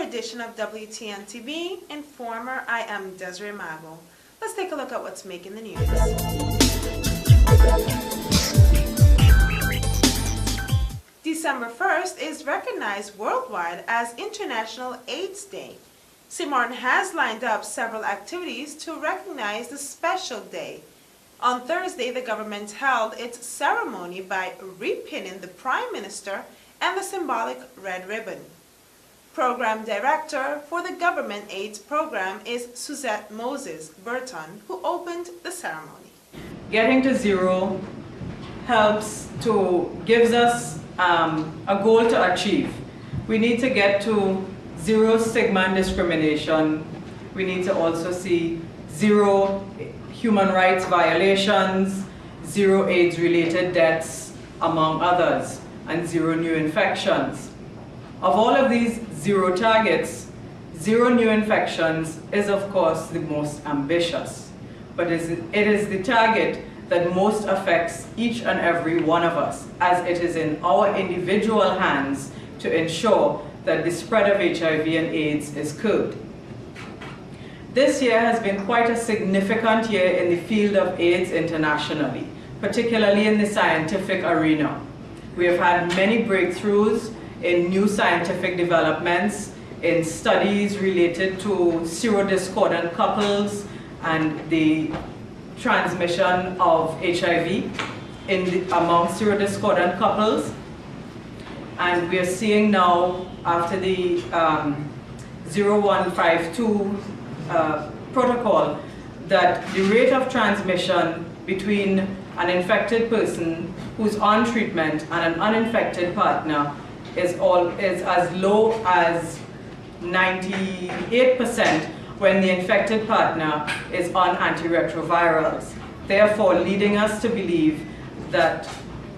edition of WTN-TV Informer. I am Desiree Mago. Let's take a look at what's making the news. December 1st is recognized worldwide as International AIDS Day. St. Martin has lined up several activities to recognize the special day. On Thursday, the government held its ceremony by repinning the Prime Minister and the symbolic red ribbon. Program Director for the Government AIDS Program is Suzette Moses Burton, who opened the ceremony. Getting to zero gives us a goal to achieve. We need to get to zero stigma and discrimination. We need to also see zero human rights violations, zero AIDS-related deaths, among others, and zero new infections. Of all of these zero targets, zero new infections is of course the most ambitious, but it is the target that most affects each and every one of us, as it is in our individual hands to ensure that the spread of HIV and AIDS is curbed. This year has been quite a significant year in the field of AIDS internationally, particularly in the scientific arena. We have had many breakthroughs in new scientific developments, in studies related to serodiscordant couples and the transmission of HIV among serodiscordant couples. And we are seeing now, after the 0152 protocol, that the rate of transmission between an infected person who's on treatment and an uninfected partner is as low as 98% when the infected partner is on antiretrovirals, therefore leading us to believe that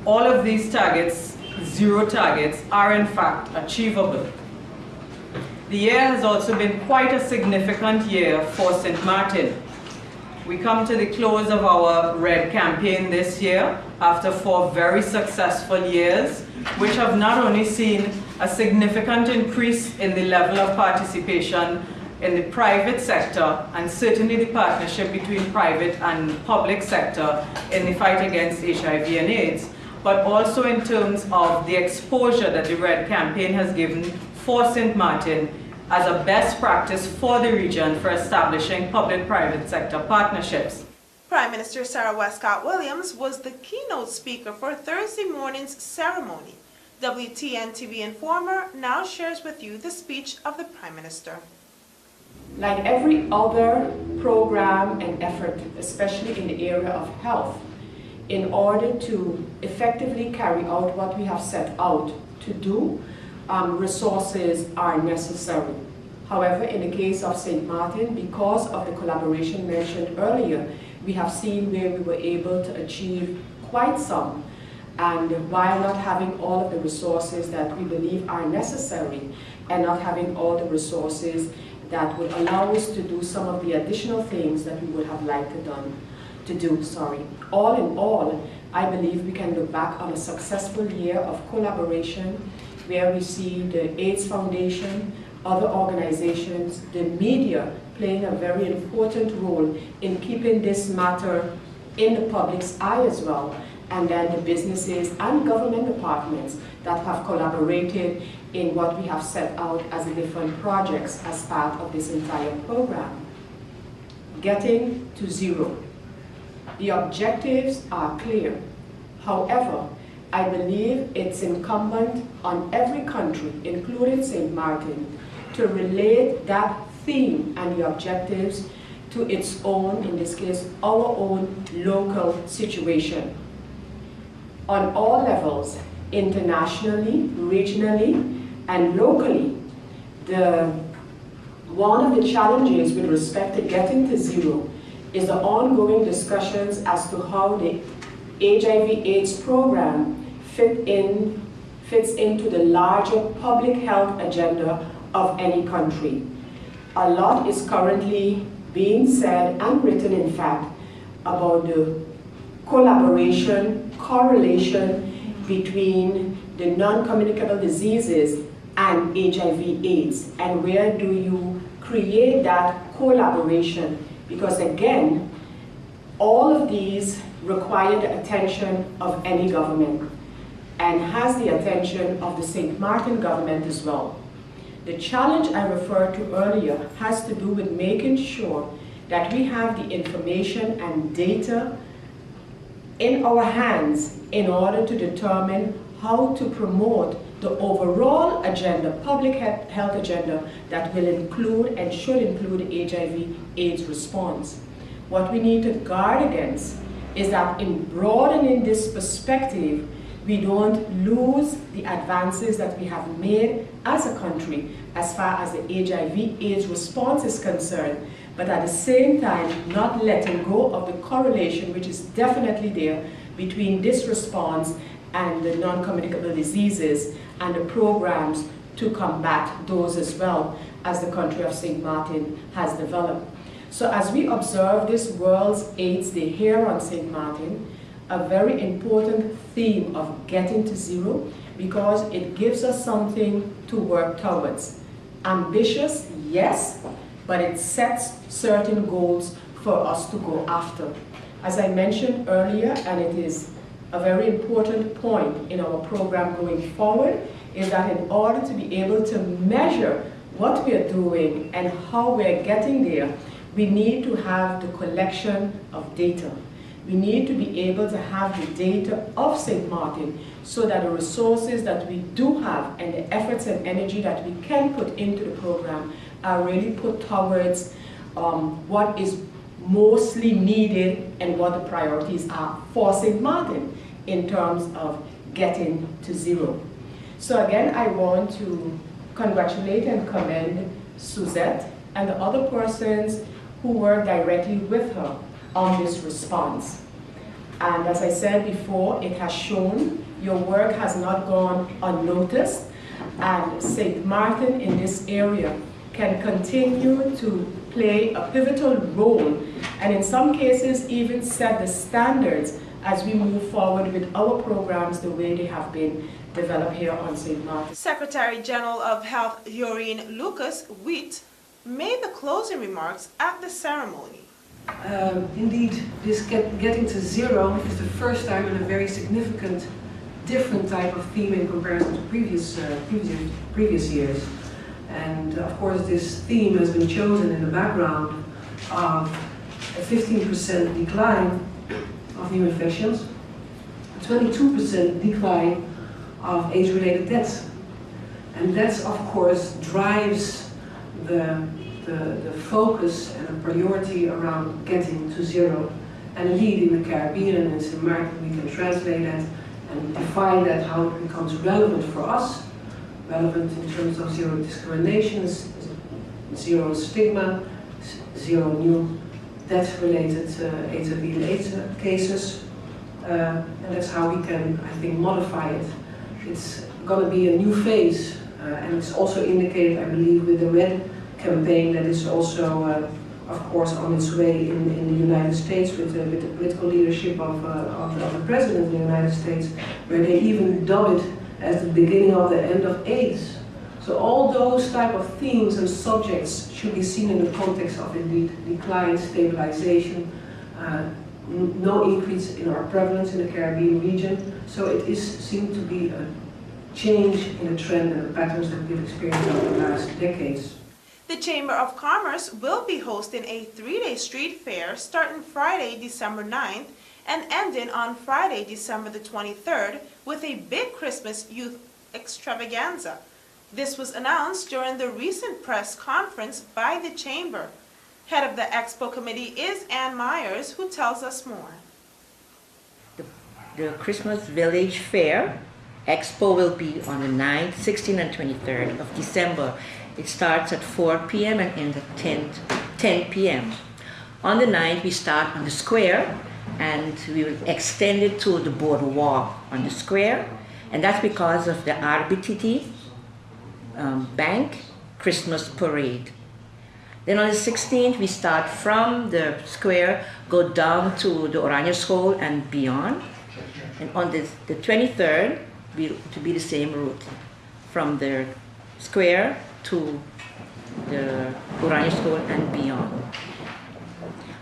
all of these targets, zero targets, are in fact achievable. The year has also been quite a significant year for St. Martin. We come to the close of our RED campaign this year after 4 very successful years, which have not only seen a significant increase in the level of participation in the private sector, and certainly the partnership between private and public sector in the fight against HIV and AIDS, but also in terms of the exposure that the RED campaign has given for St. Martin as a best practice for the region for establishing public-private sector partnerships. Prime Minister Sarah Westcott Williams was the keynote speaker for Thursday morning's ceremony. WTN-TV Informer now shares with you the speech of the Prime Minister. Like every other program and effort, especially in the area of health, in order to effectively carry out what we have set out to do, resources are necessary. However, in the case of St. Martin, because of the collaboration mentioned earlier, we have seen where we were able to achieve quite some, and while not having all of the resources that we believe are necessary, and not having all the resources that would allow us to do some of the additional things that we would have liked to do. All in all, I believe we can look back on a successful year of collaboration where we see the AIDS Foundation, other organizations, the media playing a very important role in keeping this matter in the public's eye as well, and then the businesses and government departments that have collaborated in what we have set out as the different projects as part of this entire program. Getting to zero. The objectives are clear. However, I believe it's incumbent on every country, including St. Martin, to relate that theme and the objectives to its own, in this case, our own local situation. On all levels, internationally, regionally, and locally, one of the challenges with respect to getting to zero is the ongoing discussions as to how the HIV/AIDS program fits into the larger public health agenda of any country. A lot is currently being said and written, in fact, about the correlation between the non-communicable diseases and HIV/AIDS, and where do you create that collaboration? Because again, all of these require the attention of any government and has the attention of the St. Martin government as well. The challenge I referred to earlier has to do with making sure that we have the information and data in our hands in order to determine how to promote the overall agenda, public health agenda, that will include and should include HIV/AIDS response. What we need to guard against is that in broadening this perspective, we don't lose the advances that we have made as a country as far as the HIV/AIDS response is concerned, but at the same time not letting go of the correlation, which is definitely there, between this response and the non-communicable diseases and the programs to combat those as well, as the country of St. Martin has developed. So as we observe this World AIDS Day here on St. Martin, a very important theme of getting to zero, because it gives us something to work towards. Ambitious, yes, but it sets certain goals for us to go after. As I mentioned earlier, and it is a very important point in our program going forward, is that in order to be able to measure what we are doing and how we are getting there, we need to have the collection of data. We need to be able to have the data of St. Martin so that the resources that we do have and the efforts and energy that we can put into the program are really put towards what is mostly needed and what the priorities are for St. Martin in terms of getting to zero. So again, I want to congratulate and commend Suzette and the other persons who work directly with her on this response. And as I said before, it has shown your work has not gone unnoticed, and St. Martin in this area can continue to play a pivotal role, and in some cases even set the standards as we move forward with our programs the way they have been developed here on St. Martin. Secretary General of Health Doreen Lucas Witt made the closing remarks at the ceremony. Indeed, this getting to zero is the first time in a very significant, different type of theme in comparison to previous years. And of course, this theme has been chosen in the background of a 15% decline of new infections, a 22% decline of AIDS-related deaths. And that, of course, drives the focus and the priority around getting to zero. And indeed, in the Caribbean and in St. Martin, we can translate that and define that, how it becomes relevant for us, relevant in terms of zero discrimination, zero stigma, zero new death-related HIV and AIDS cases. And that's how we can, I think, modify it. It's going to be a new phase, and it's also indicated, I believe, with the RED campaign that is also, of course, on its way in the United States with the political leadership of the President of the United States, where they even dub it as the beginning of the end of AIDS. So all those type of themes and subjects should be seen in the context of indeed decline, stabilization, no increase in our prevalence in the Caribbean region. So it is seen to be a change in the trend and the patterns that we've experienced over the last decades. The Chamber of Commerce will be hosting a 3-day street fair starting Friday, December 9th and ending on Friday, December the 23rd with a big Christmas youth extravaganza. This was announced during the recent press conference by the Chamber. Head of the Expo Committee is Ann Myers, who tells us more. The Christmas Village Fair Expo will be on the 9th, 16th and 23rd of December. It starts at 4 p.m. and ends at 10 p.m. On the 9th, we start on the square, and we will extend it to the boardwalk on the square, and that's because of the RBTT Bank Christmas Parade. Then on the 16th, we start from the square, go down to the Oranjes School and beyond. And on the 23rd, to be the same route from there Square to the Urania School and beyond.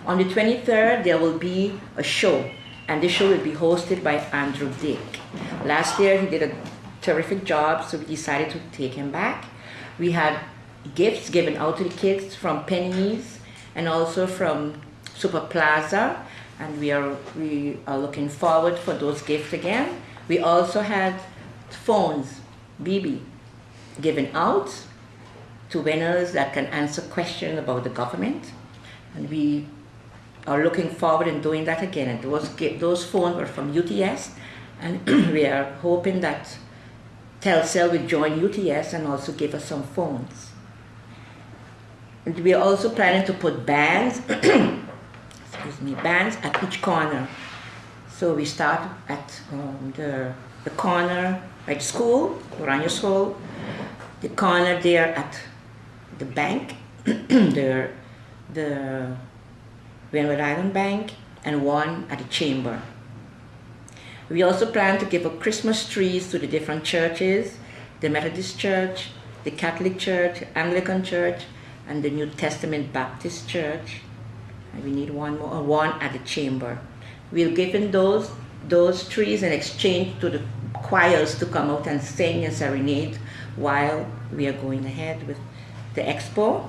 On the 23rd, there will be a show, and the show will be hosted by Andrew Dick. Last year, he did a terrific job, so we decided to take him back. We had gifts given out to the kids from Penny's and also from Super Plaza, and we are looking forward for those gifts again. We also had phones, BB, given out to winners that can answer questions about the government, and we are looking forward in doing that again. And those phones were from UTS, and we are hoping that Telcel will join UTS and also give us some phones. And we are also planning to put bands, bands at each corner. So we start at the corner at school, Urania School, the corner there at the bank, the Windward Island Bank, and one at the chamber. We also plan to give up Christmas trees to the different churches, the Methodist Church, the Catholic Church, Anglican Church, and the New Testament Baptist Church. And we need one more, one at the chamber. We'll give in those trees in exchange to the choirs to come out and sing and serenade while we are going ahead with the expo.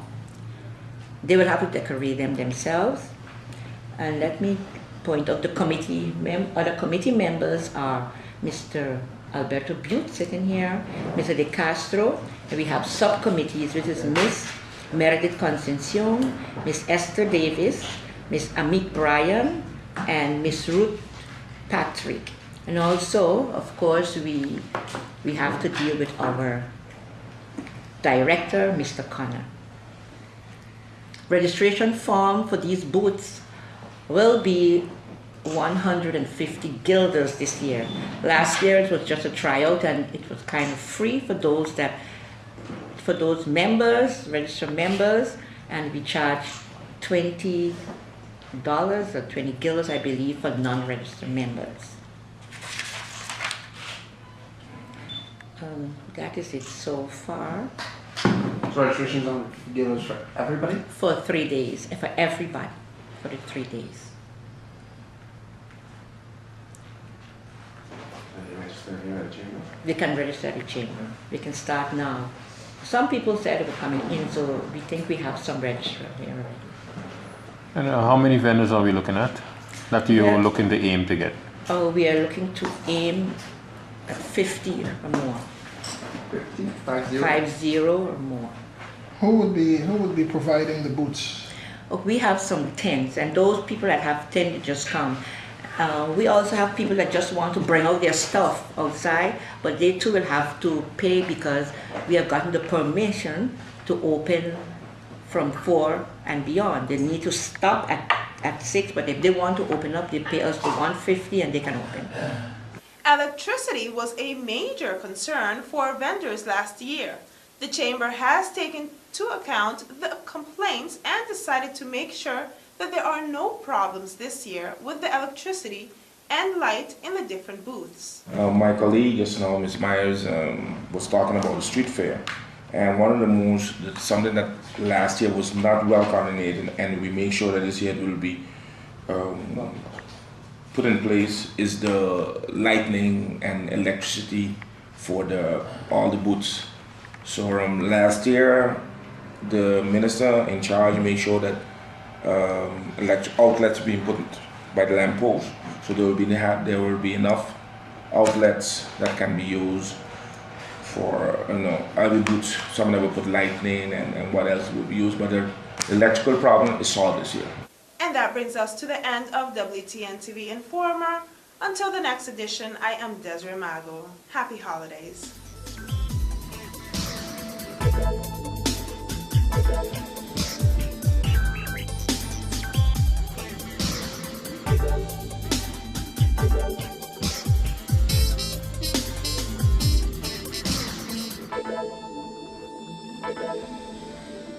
They will have to decorate them themselves. And let me point out the committee, other committee members are Mr. Alberto Butte sitting here, Mr. De Castro, and we have subcommittees, which is Miss Meredith Concepcion, Miss Esther Davis, Miss Amit Bryan, and Miss Ruth Patrick. And also, of course, we have to deal with our director, Mr. Connor. Registration form for these booths will be 150 guilders this year. Last year it was just a tryout and it was kind of free for those members, registered members, and we charge $20 or 20 guilders, I believe, for non-registered members. That is it so far. So registrations on guilders for everybody? For 3 days, for everybody, for the 3 days. Register here at the chamber? We can register at the chamber. We can start now. Some people said they were coming in, so we think we have some registrants here already. And how many vendors are we looking at that you're looking to aim to get? Oh, we are looking to aim at 50 or more. 50? 50? 50 or more. Who would be providing the booths? Oh, we have some tents, and those people that have tents just come. We also have people that just want to bring out their stuff outside, but they too will have to pay because we have gotten the permission to open from 4 and beyond. They need to stop at 6, but if they want to open up, they pay us the $150 and they can open. Electricity was a major concern for vendors last year. The Chamber has taken into account the complaints and decided to make sure that there are no problems this year with the electricity and light in the different booths. My colleague just now, Ms. Myers, was talking about the street fair. And one of the something that last year was not well coordinated, and we make sure that this year it will be put in place, is the lighting and electricity for all the booths. So last year, the minister in charge made sure that electric outlets being put by the lamppost, so there will be enough outlets that can be used for every booth. Some of them will put lightning and what else will be used, but the electrical problem is solved this year. And that brings us to the end of WTN TV Informer. Until the next edition, I am Desiree Mago. Happy holidays.